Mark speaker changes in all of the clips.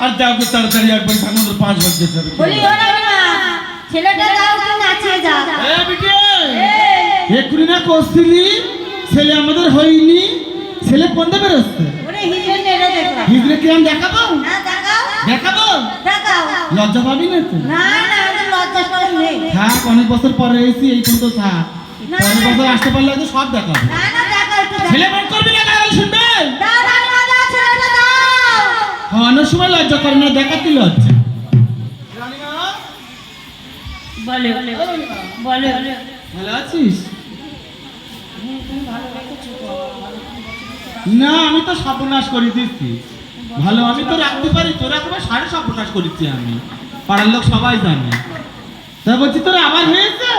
Speaker 1: আর দাও তো তাড়াতাড়ি একবার ভাঙনের 5 বাজে যাবে
Speaker 2: বলি ও রানীমা ছেলেটা দাও কি নাচে যা
Speaker 1: এ বিটে একুরি না করছিলি ছেলে আমাদের হয়নি ছেলে কোনটা বেরোচ্ছে
Speaker 2: ওরে হিজে নেড়ে দেখো
Speaker 1: হিজড়ে কি আমি দেখাবো
Speaker 2: না দেখাও
Speaker 1: দেখাবো
Speaker 2: দেখাও
Speaker 1: লজ্জা পাবি না তো
Speaker 2: না না আমি লজ্জা করে নেই
Speaker 1: থাক অনেক বছর পরে এসেছি এই পর্যন্ত থাক পরের বছর আসতে পারলে তো সব দেখাবো
Speaker 2: না না দেখাও একটু
Speaker 1: ছেলে বের করবি না কাল শুনবে
Speaker 2: দাও রানীমা দাও ছেলেটা দাও
Speaker 1: অনেক সময় লজ্জা করে না দেখাতে লজ্জা রানীমা
Speaker 2: বলে বলে
Speaker 1: ভালো আছিস না আমি তো সর্বনাশ করে দিচ্ছি ভালো আমি তো রাখতে পারি তোরা একবার সাড়ে সর্বনাশ করেছি আমি পাড়ার লোক সবাই জানে তা বলছি তোরা আবার হয়েছে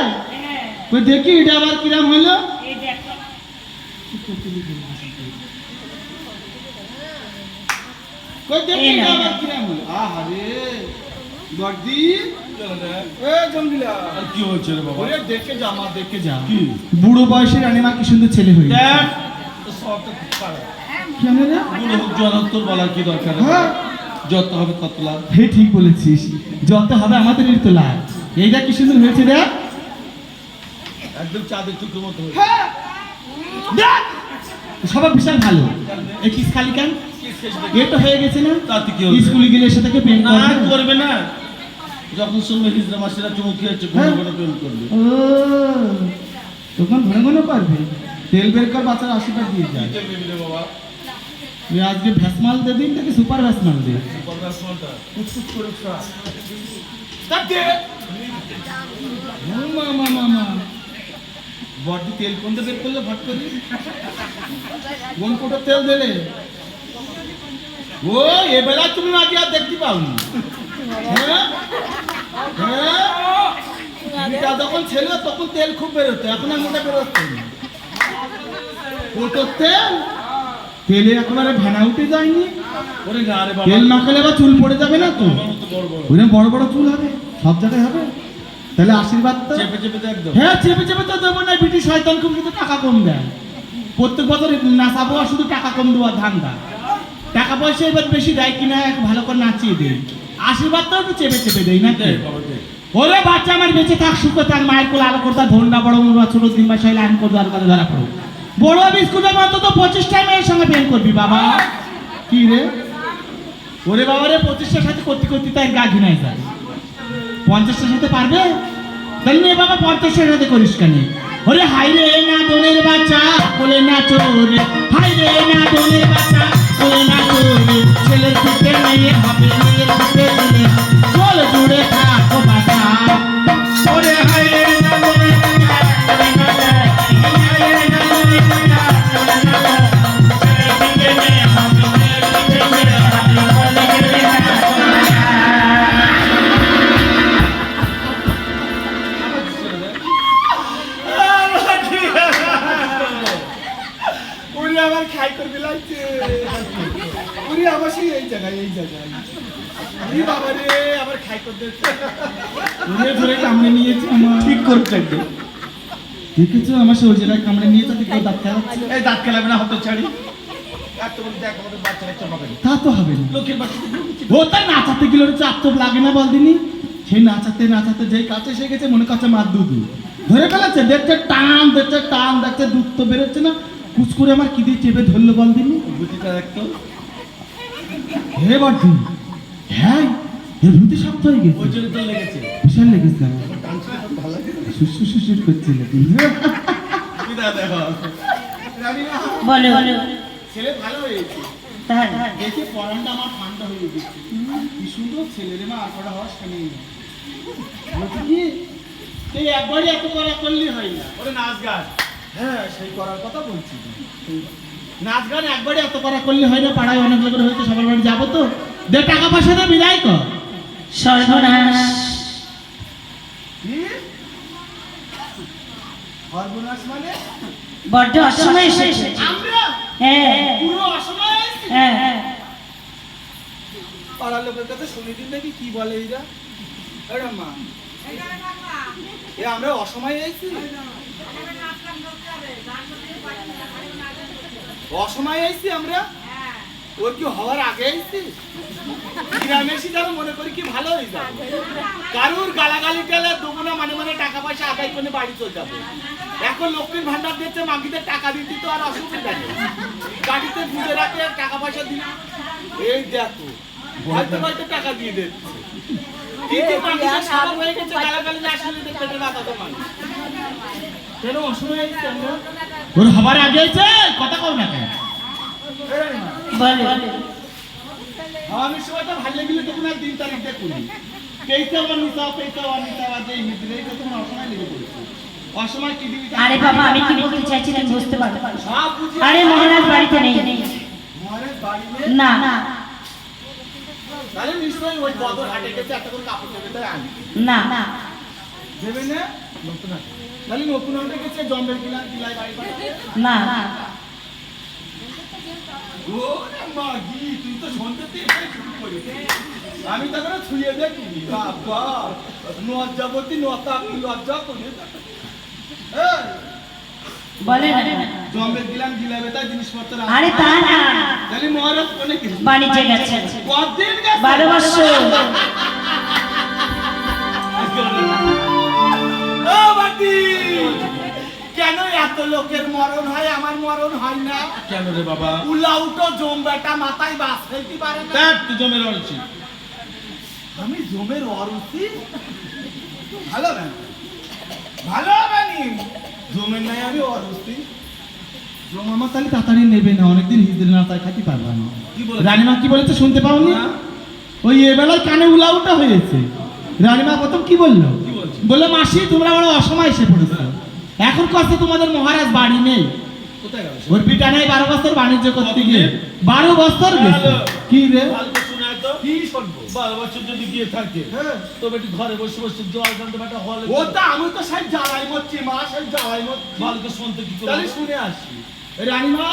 Speaker 1: ওই দেখি এটা আবার কিরাম হলো
Speaker 2: এই দেখো
Speaker 1: কই দেখি এটা আবার কিরাম হলো আহারে বড়দি এ জমদিলা আর কি হচ্ছে রে বাবা ওরে দেখে যা মা দেখে যা কি বুড়ো বয়সে রানীমা কি সুন্দর ছেলে হয়েছে দেখ সবটা পারে কেন রে বুড়ো হোক জওয়ান তোর বলার কি দরকার হ্যাঁ যত হবে তত লাভ হে ঠিক বলেছিস যত হবে আমাদেরই তো লাভ এইটা কি সুন্দর হয়েছে রে একদম চাঁদের টুকরো মতো হয়েছে হ্যাঁ দেখ সবাই বিশাল ভালো এই কিস খালি কেন এটা হয়ে গেছে না তাতে কি হবে স্কুলে গেলে এসে থেকে প্রেম করবে না যখন শুনবে হিজড়া মাসিরা চুমু খেয়েছে ঘন ঘন প্রেম করবে ও তখন ঘন ঘন করবে তেল বের কর বাচ্চার আশীর্বাদ দিয়ে যায় বাবা আজকে ভ্যাসমাল দে দিন নাকি সুপার ভ্যাসমাল দে সুপার ভ্যাসমালটা কুচকুচ করে খা স্টার্ট দে মামা মামা বডি তেল কোনটা বের করলে ভাট করি কোন কোটা তেল দিলে ও এবেলা তুমি আগে আর দেখতে পাওনি হ্যাঁ হ্যাঁ যখন ছিল তখন তেল খুব বেরোতো এখন আর মোটা বেরোচ্ছে না কোটোর তেল তেলে একেবারে ভেনা উঠে যায়নি ওরে না রে বাবা তেল মাখালে আবার চুল পড়ে যাবে না তো ওরে বড় বড় চুল হবে সব জায়গায় হবে তাহলে আশীর্বাদ তো চেপে চেপে দেখ দাও হ্যাঁ চেপে চেপে তো দেবো না বিটি শয়তান খুব কিন্তু টাকা কম দেয় প্রত্যেক বছর নাচাবো আর শুধু টাকা কম দেওয়ার ধান্দা টাকা পয়সা এবার বেশি দেয় কিনা ভালো করে নাচিয়ে দেয় আশীর্বাদ তো একটু চেপে চেপে দেয় না ওরে বাচ্চা আমার বেঁচে থাক সুখে থাক মায়ের কোলে আলো করতে ধন্ডা বড় মুড়া ছোট দিন বা শৈলে আইন করবো আর কাছে ধরা পড়ো বড় বিস্কুটের মতো তো 25টা মেয়ের সঙ্গে প্রেম করবি বাবা কি রে ওরে বাবা রে 25টার সাথে করতে করতে তাই গা ঘিনাই যায় 50টার সাথে পারবে তাহলে নিয়ে বাবা 50টার সাথে করিস কেন ওরে হাই রে না দোলের বাচ্চা কোলে না চোরে হাই রে না দোলের বাচ্চা কোলে না চোরে ছেলের পিঠে মেয়ে হবে মেয়ের পিঠে ছেলে চল জুড়ে থাকো বাটা ওরে হাই রে না দোলের বাচ্চা কোলে না চোরে হাই রে না দোলের বাচ্চা কোলে না চোরে ছেলের পিঠে মেয়ে হবে মেয়ের পিঠে ছেলে হবে চল জুড়ে থাকো বাটা আবার খাই করবি লাগছে পুরি আবার সেই এই জায়গায় বাবা রে আবার খাই করতে ধরে ধরে কামড়ে নিয়েছে আমার ঠিক করতে একদম দেখেছো আমার সেই ওই জায়গায় কামড়ে নিয়েছে তুই দাঁত খেলাচ্ছে এই দাঁত খেলাবে না হতো ছাড়ি তা তো হবে না লোকের বাচ্চা ও তার নাচাতে গেলে চাপ তো লাগে না বল দিনি সেই নাচাতে নাচাতে যেই কাছে এসে গেছে মনে করছে মার দুধ ধরে ফেলেছে দেখছে টান দেখছে দুধ তো বেরোচ্ছে না কুচ করে আমার কি দিয়ে চেপে ধরলো বল দিনি বুঝিটা দেখতো হে বড়দি হ্যাঁ এর রুটি শক্ত হয়ে গেছে ওই জন্য তো লেগেছে বিশাল লেগেছে ভালো সুসু সুসু করছে কিন্তু বলে ছেলে ভালো হয়েছে তাই দেখে পরানটা আমার ঠান্ডা হয়ে গেছে কি সুন্দর ছেলে রে মা আর কটা হওয়ার সামনে বলছি কি এই একবারই এত করা করলে হয় না ওরে নাচ গান হ্যাঁ সেই করার কথা বলছি। নাচ গান একবারে এত করা করলে হয় না, পাড়ায় অনেক লোকের হয়েছে, সবার বাড়ি যাবো তো, দে টাকা পয়সা দিয়ে বিদায় কর।
Speaker 2: সর্বনাশ।
Speaker 1: কি সর্বনাশ মানে?
Speaker 2: বড্ড অসময়ে এসেছে।
Speaker 1: আমরা
Speaker 2: হ্যাঁ
Speaker 1: পুরো অসময়ে আছি।
Speaker 2: হ্যাঁ
Speaker 1: পাড়ার লোকের কাছে শুনে দিন দেখি কি বলে এরা। এরা মা এ আমরা অসময়ে আইছি, অসময়ে আইছি আমরা। ওর কি হওয়ার আগে আইছি? গ্রামে এসে যেন মনে করি কি ভালো হয়ে যাবে, কারুর গালাগালি টেলে দেবো না, মানে মানে টাকা পয়সা আদায় করে বাড়ি চলে যাবো। এখন লক্ষ্মীর ভান্ডার দিচ্ছে, মাগিদের টাকা দিতে তো আর অসুবিধা নেই, গাড়িতে পুজো রাখে টাকা পয়সা দিন। এই দেখো হয়তো হয়তো টাকা দিয়ে দিচ্ছে, কিন্তু মাগিদের সারা হয়ে গেছে, গালাগালি না আসলে পেটে ব্যথা তো মানুষ। কেন অসময়ে আইছি আমরা? ওর হবার আগে আইছে, কথা কও না কেন?
Speaker 2: বলে
Speaker 1: আমি সময় তো ভালো লাগলে তখন আর দিন তারিখ দেখুন, পেইতে অনিতা পেইতে অনিতা যে হিজড়ে এটা তোমার অসময় লেগে পড়েছে। অসময় কি দিবি?
Speaker 2: আরে বাবা আমি কি বলতে চাইছি তুমি বুঝতে পারবে?
Speaker 1: সব বুঝি।
Speaker 2: আরে মহারাজ বাড়িতে নেই।
Speaker 1: মহারাজ বাড়ি নেই?
Speaker 2: না না
Speaker 1: তাহলে নিশ্চয়ই ওই বদর হাটে গেছে, একটা করে কাপড় দেবে তাই আনি
Speaker 2: না না
Speaker 1: দেবে না নতুন হাটে, তাহলে নতুন হাটে গেছে জম্বের কিলাই কিলাই বাড়ি বাড়ি।
Speaker 2: না না
Speaker 1: ওরে মাগি তুই তো শুনতে এটাই শুরু করেছিস, আমি তখন ছুঁয়ে দেখি বাবা লজ্জাবতী নতা কি লজ্জা করে। এই
Speaker 2: বলে না
Speaker 1: জম্বের গিলাম গিলাবে তাই জিনিসপত্র আনতে।
Speaker 2: আরে তা না
Speaker 1: তাহলে মহারাজ কোনে গেছে?
Speaker 2: বাণিজ্যে গেছে।
Speaker 1: কতদিন গেছে?
Speaker 2: 12 বছর।
Speaker 1: ও বাটি কেন এত লোকের মরণ হয়, আমার মরণ হয় না
Speaker 3: কেন রে বাবা?
Speaker 1: উলাউটো জম বেটা মাথায় বাস ফেলতে পারে না।
Speaker 3: দেখ তুই জমের অরছি।
Speaker 1: আমি জমের অরুচি ভালো বানি, ভালো বানি জমের নাই আমি অরুচি। জম আমার তাহলে তাড়াতাড়ি নেবে না, অনেকদিন হিজড়ে না তাই খাইতে পারবো না।
Speaker 3: কি বলে?
Speaker 1: রানীমা কি বলেছে শুনতে পাওনি? ওই এবেলায় কানে উলাউটা হয়েছে। রানীমা প্রথম কি বললো?
Speaker 3: কি বলছে?
Speaker 1: বললো মাসি তোমরা বড় অসময় এসে পড়েছো, এখন কষ্ট তোমাদের মহারাজ বাড়ি নেই।
Speaker 3: কোথায় গেল?
Speaker 1: ওর পিটা নাই 12 বছর বাণিজ্য করতে গিয়ে 12 বছর গেছে। কি রে?
Speaker 3: ভালো শোনায় তো?
Speaker 1: কি শুনবো?
Speaker 3: 12 বছর যদি গিয়ে থাকে
Speaker 1: হ্যাঁ
Speaker 3: তো বেটি ঘরে বসে বসে জল জানতে বেটা হলে
Speaker 1: ও তা আমি তো সেই জ্বালাই মরছি মা, সেই জ্বালাই মরছি।
Speaker 3: ভালোকে শুনতে কি করে?
Speaker 1: তাহলে শুনে আসি। রানীমা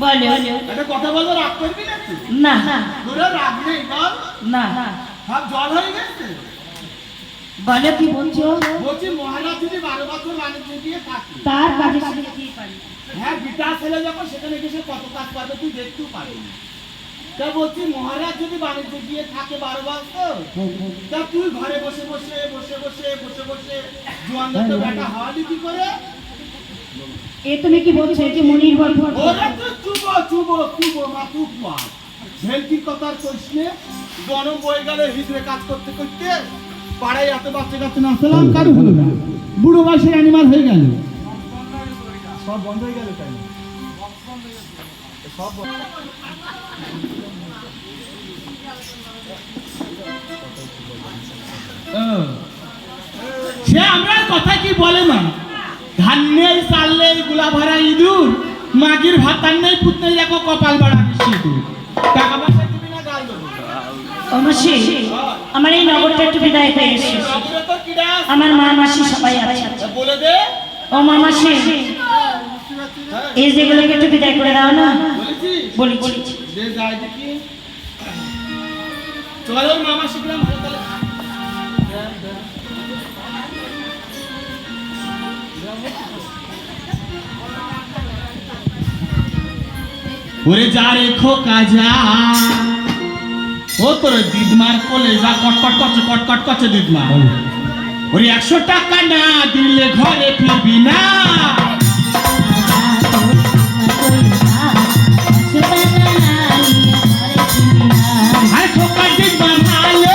Speaker 2: বলে
Speaker 1: একটা কথা বলবো, রাগ করবি নাকি?
Speaker 2: না না
Speaker 1: তোরা রাগ নেই বল,
Speaker 2: না
Speaker 1: সব জল হয়ে গেছে।
Speaker 2: বলে কি বলছো?
Speaker 1: বলছি মহারাজ যদি 12 বছর বাণিজ্য দিয়ে থাকে,
Speaker 2: তার কাজে কি পারি?
Speaker 1: হ্যাঁ বিটা ছেলে যখন সেখানে গেছে কত কাজ পারবে তুই দেখতেও পারবি না। তা বলছি মহারাজ যদি বাণিজ্য দিয়ে থাকে 12 বছর, তা তুই ঘরে বসে বসে বসে বসে বসে বসে জোয়ান দত্ত বেটা হাওয়ালি কি করে?
Speaker 2: এ তুমি কি বলছো? এ কি মনির গল্প?
Speaker 1: ওরা তো চুবো চুবো চুবো মা চুপ মার ভেলকির কথা আর কইস নে। গরম বয়ে গেলে হিজড়ে কাজ করতে করতে পাড়ায় এত বাচ্চা কাচ্চা না আসলাম কারো হলো না, বুড়ো বয়সের অ্যানিমাল হয়ে গেল, সব বন্ধ হয়ে গেল। তাই সব সে আমরা কথা কি বলে না, ধান নেই চাল নেই গুলা ভরা ইঁদুর, মাগির ভাতার নেই পুত নেই, দেখো কপাল বাড়া বেশি টাকা পয়সা দিবি না গাল দেবো।
Speaker 2: অবশ্যই আমার এই নগরটা একটু বিদায় করে এসো।
Speaker 1: নগরে তো কিডা আছে?
Speaker 2: আমার মা মাসি সবাই আছে।
Speaker 1: বলে দে।
Speaker 2: ও মা মাসি এই যেগুলোকে একটু বিদায় করে দাও না।
Speaker 1: বলেছি
Speaker 2: বলেছি
Speaker 1: দে যাই দেখি। চলো মামা শিখলাম ভালো তাহলে। ওরে যা রেখো কাজা ও তোর দিদমার কোলে যা কটকট করছে কটকট করছে দিদমা। ওরে 100 টাকা না দিলে ঘরে ফিরবি না। আর খোকার দিদমা ভালো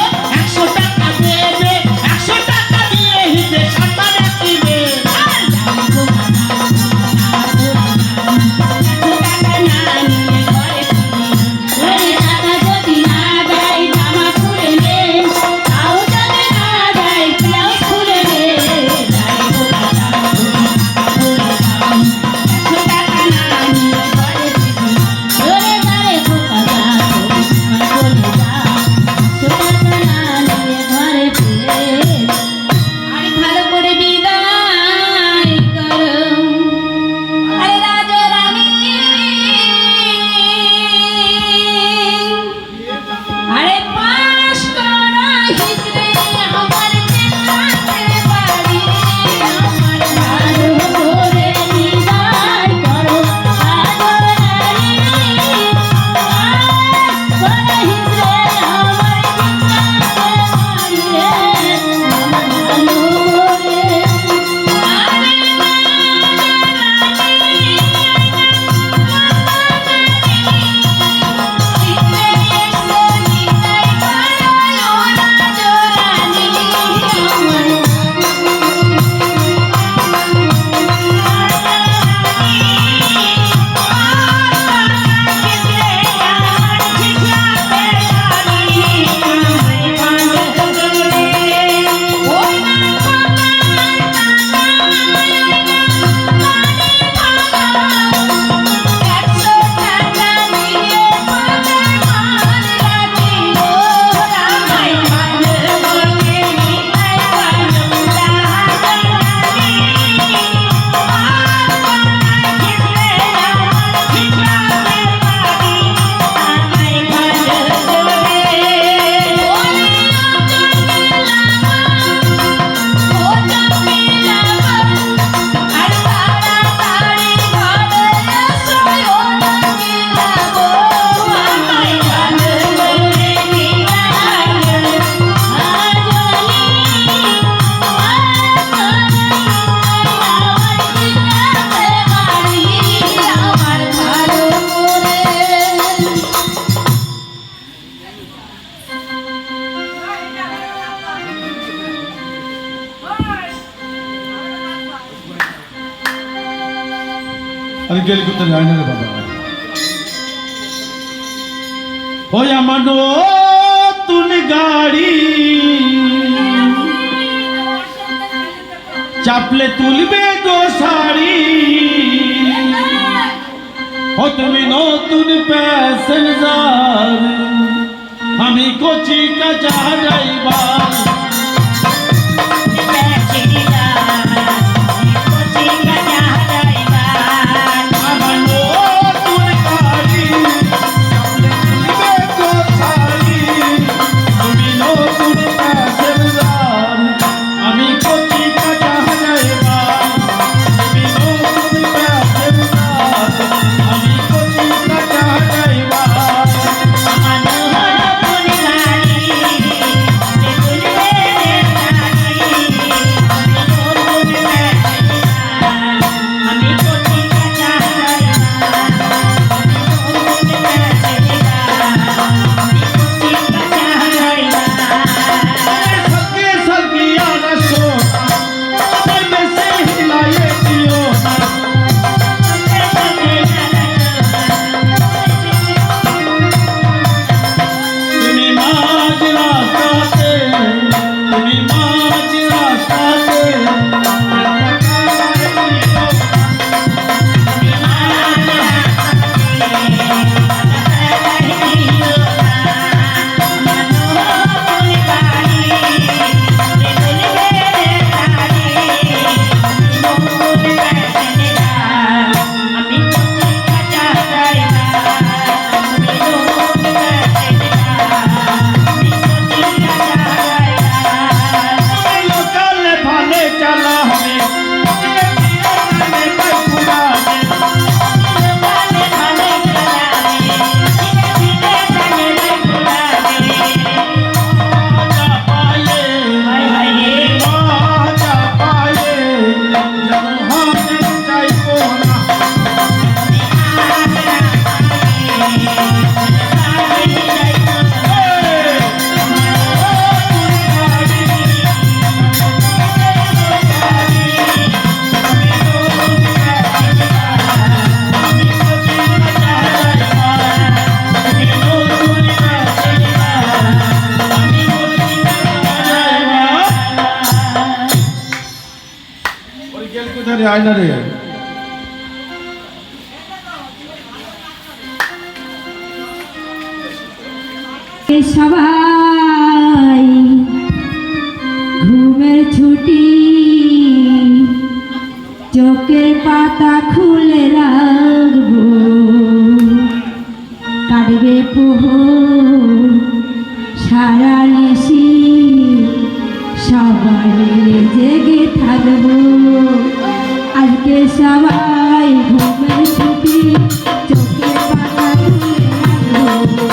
Speaker 1: 100 টাকা দেবে, 100 টাকা দিয়ে হিতে সাঁতার রাখিবে। আরে গেল কোথায় যায় না রে বাবা। ওই আমার নতুন গাড়ি চাপলে তুলবে গো শাড়ি, ও তুমি নতুন প্যাসেঞ্জার আমি কচি কাঁচা ড্রাইভার। আমার নতুন গাড়ি চাপলে তুলবে গো শাড়ি, তুমি নতুন প্যাসেঞ্জার আমি কচি কাঁচা ড্রাইভার। তুমি নতুন প্যাসেঞ্জার আমি কচি কাঁচা ড্রাইভার। सके सकिया न सोना पहले से हिलाए दियो ना। তুমি মাঝ রাস্তাতে, তুমি মাঝ রাস্তাতে लोकल भाले चला हमें আয়না রে
Speaker 2: সবাই ঘুমের ছুটি চোখের পাতা খুলে রাখবো, কাটবে পোহর সারা নিশি সবাই মিলে জেগে থাকবো। আজকে সবাই ঘুমের ছুটি চোখের পাতা খুলে রাখবো,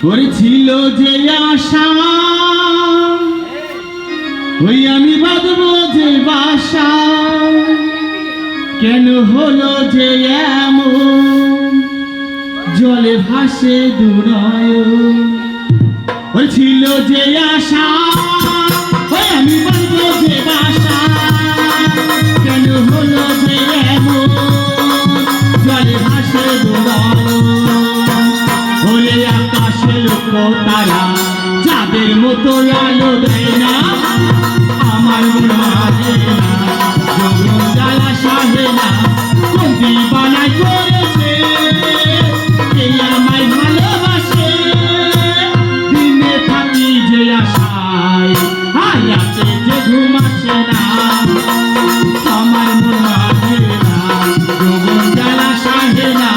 Speaker 1: করেছিল যে আশা ওই আমি বাঁধবো যে বাসা কেন হলো যে এমন জলে ভাসে দুরায়ন ওই ছিল যে আশা ওই আমি বাঁধবো যে বাসা কেন হলো যে এমন জলে ভাসে দুরায়ন হলে আকাশে লোক তারা যাদের মতো আলো দেয় না আমার মন মানে না যৌবন জ্বালা সহে না কোন দিবানায় করেছে কে আমায় ভালোবাসে দিনে থাকি যে আশায় হায়াতে যে ঘুম আসে না আমার মন মানে না যৌবন জ্বালা সহে না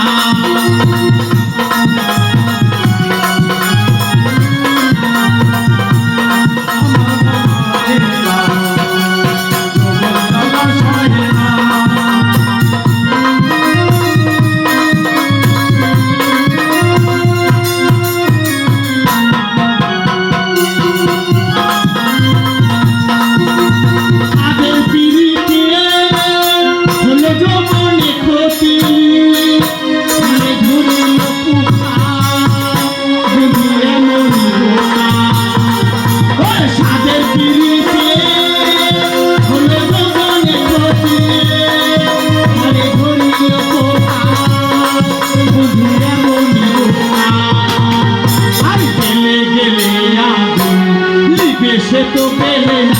Speaker 1: সে তো পেলে না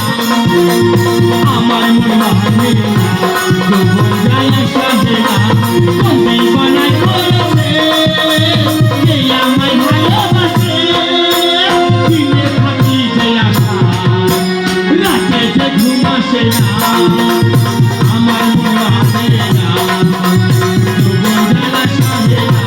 Speaker 1: আমার মন মানে না যৌবন জ্বালা সহে না কোন দিবানায় করেছে কে আমায় ভালোবাসে দিনে থাকি যে আশা রাতে যে ঘুম আসে না আমার মন মানে না যৌবন জ্বালা সহে না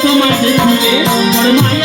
Speaker 1: তোমায় দেখিলে বড় মায়া